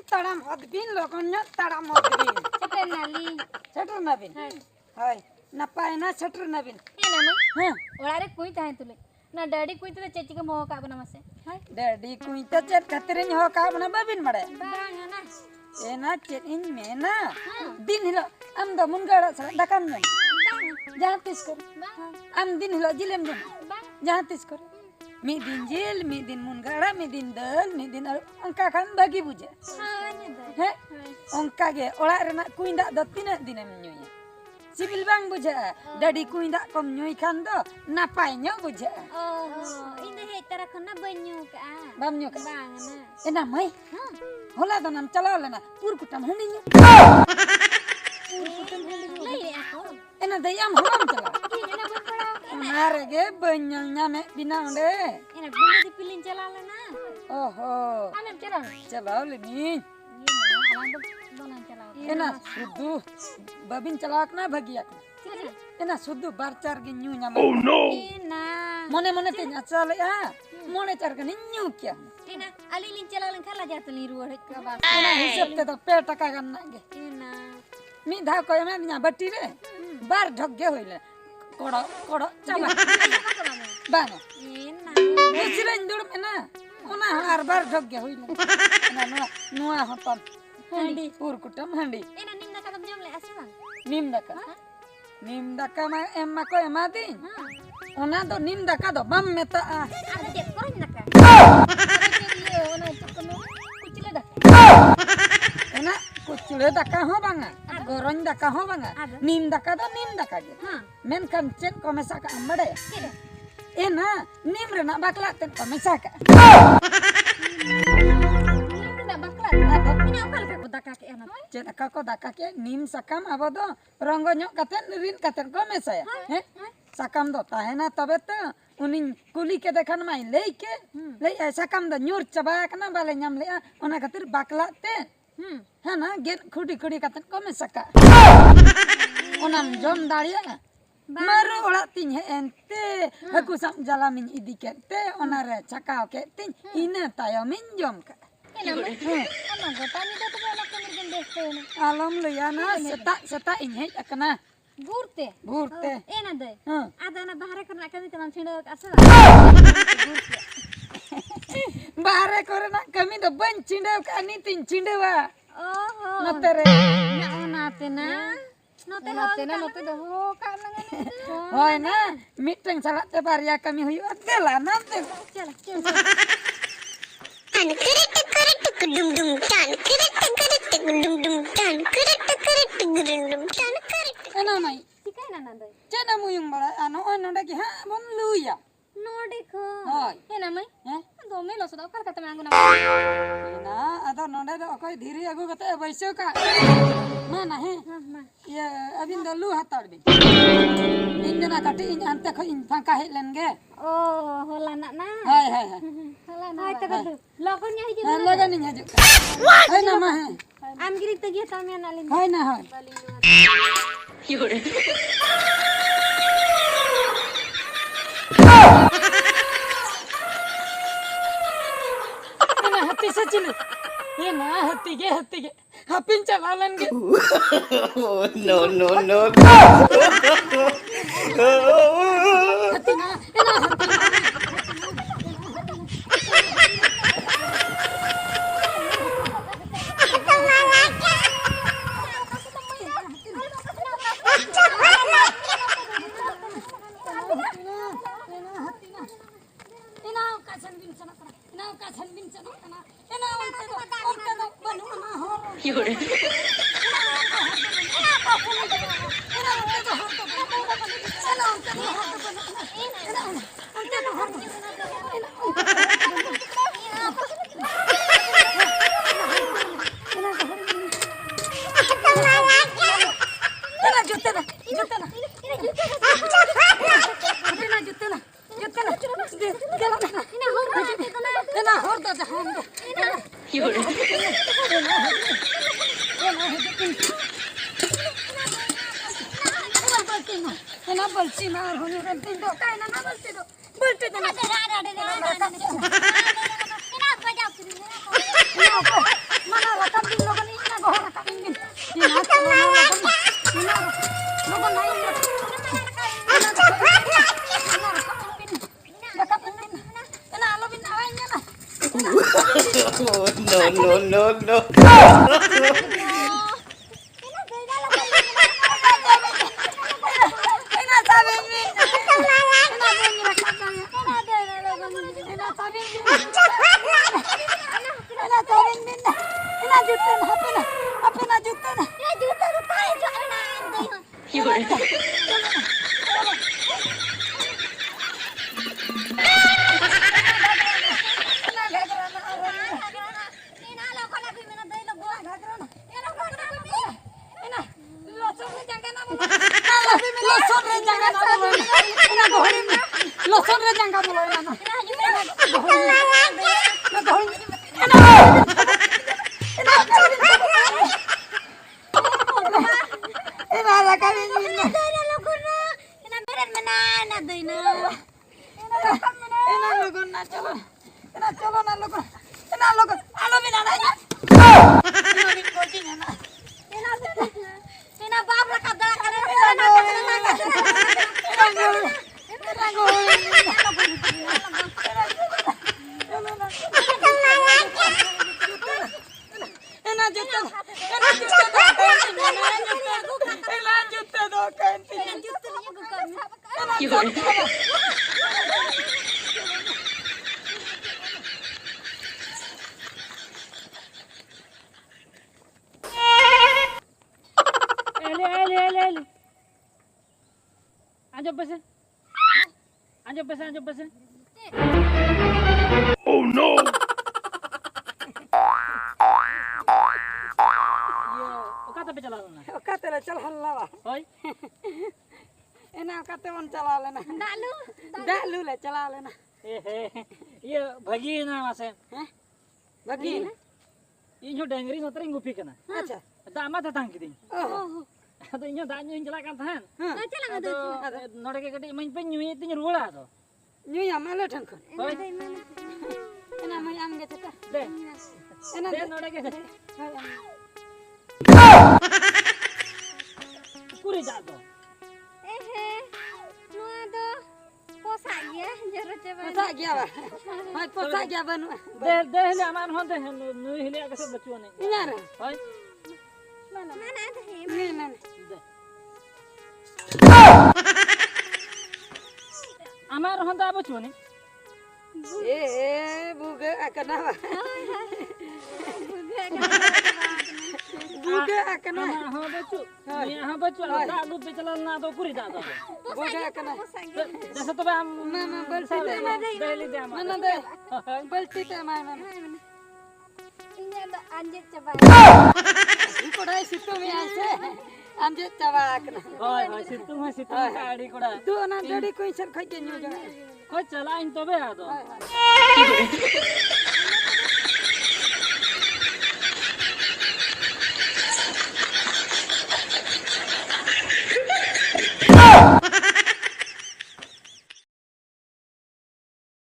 taram hodbin logonnya taram hodbin. Cepat nali. Setter nabin. Hai. Napai na setter nabin. Ini nama. Hah. Orang ada kuih tahan tulen. Na daddy kuih tulen ceci ke mau kak bernama se. Hai. Daddy kuita cet katirin ho ka bana babin mare. Bang ana. Ena cet in mena. Din hilo am da mun gara dakam nan. Jahan tis kor. Am din hilo jilem din. Jahan tis kor. Mi din jil, mi din mun gara, mi din dal, mi din angka kan bagi buja. He? Angka ge ola rena kuinda do tina dinem nyuya. Sibil bang buja. Daddy kuinda kom nyui kan do napai nyo buja. Oh, ini hetera kena banyu ka. Bam nyo ka. Bang ana. Ena mai. Hola do nam chala lena pur kutam handi nyo. Lei aku. Ena dayam holam chala. Ina berpera. Nare ge banyal nyame binang de. Ina benda dipilin jalan na. Oho. Alam jalan. Chala le ni. Ini alam dolan jalan. Ena sudu babin chalak na bagiak. Sila. Ena sudu barchar ge nyu nyame. Oh no! Ina. Mone mone te nyachale a. Mone char ge nyu kya. Ina alilin jalan kala jatuh liru ka bas. Ena hisab te to pe taka ganna ge. Ina. Mi dha ko ema nya batti re. Bar dhogge hoile. Kodo kodo chaba. Bana. Ina. Besira indur mena. Ona har bar dhogge hoile. Ena nua hotam. Handi pur kutam handi. Ina ninda ka jam le asbang. Nim daka. Nim daka ma emma ko ema din. Ona do nim daka do bam meta a. Ada dia korang nak. Dia ona tukno kucile dah. Ena kucule daka ho banga. Gorong daka ho banga. Nim daka do nim daka ge. Men kan cen ko mesaka ambade. Ena nim rena bakla ten ko mesaka. Nak bakla. Ini apa lagi budak kaki anak? Cen aka ko daka ke nim sakam abodo rongo nyok katen rin katen ko mesaya. He? Sakam do tahena tabe to unin kuli ke dekan mai leike. Lei sakam do nyur chaba kana bale nyam le ona katir bakla te. है ना gate खुटी खुटी कतन को में सका ओनम जम दाड़िया मारो ओड़ा तिन है एंते हकु सम जला मिन इदी केते ओनारे चकाओ के तिन इने तायो मिन जम का Anak gotani dah tu anak kemirgen deste na. आलम लिया ना सता सता इन है अकना Gurte. घूरते Ena deh. Ada anak bahara kena kami teman sini asal. बाहरे करे ना कमी तो बन चिंडे का नी तिन चिंडे वा Oh. नतरे Nate na. Nate na nate dah ho kan nangan. होय ना मीटिंग चला ते बारिया कमी हुई अकेला ना ते Cel. Tan kereta dum dum tan kereta dum dum tan kereta dum tan kereta एना नहीं Sikai na nandai. चेना मुयुंग बड़ा अनो अनोडे की हां बम लुया Node ko. होय Ena mai. हैं Dome lo sudah kar kata mangu na. ना अदा नोडे दो कोई धीरे अगु कते बैसो का ना ना है ये अबिन दो लु हाताड़ बि इंजना काटी इन अंते खो इन फांका हे लेनगे Oh, hola nak na. हाय हाय हाय Hola nak. Hai tak tu. Lakonnya hiji. लगा नहीं हजु हाय ना मा है Am giri tegi tami analin. हाय ना हाय ना हत्ती से चिल ये ना हत्ती के हपिन चला लेंगे Oh no no no! हत्ती ना ये ना हत्ती ना बल्ची मार होने रे तीन दो काय ना बल्ची दो बल्टी दो ना मना no, no, no. Ina sabi ni. Ina jutan apa na jutan. Loson re jangan apa. Ina gohori. Loson re jangan apa. Ina la kami ni. Ina logon na chalo. Ina chalo na logon. Ina logon. Alo bina na. Ina bin koji na. Anjop pesan. Okate pe chala na. Okate la chal halla wa. Hoy. Ena okate on chala lena. Dalu la chala lena. Iya bagi na mase. Bagi. Inyo dengri no tering gupi kana. Acha. Da ama datang kiding. Oh. Ado inyo da nyu jala kan tahan. Ado. Node ke kadi main pe nyu itu nyruala do. Nyu ya mala thangkon. Hoy. Ena mai am ge ta. De. Ena De node ke. Kuri ja do. Posa gya ba. Mai posa gya banu. De hele aman hon de nu hele akase bachcho ne. Inyara. Hoy. Ni man. Amar hon da bachcho ne. Buga akana ba. Buga akana. Ha bachcho. Ni ha bachcho da du pe chala na do kuri da do. Buga akana. Jasa to ba Mama balti te ma. deli de amar. Mana de. Balti te ma mama. Kodai situ mi aise. Anje chawa akana. Hoy situng ka adi koda. Tu na dadi koi sar khai ke nyu jaga. Ko chala in to be ado.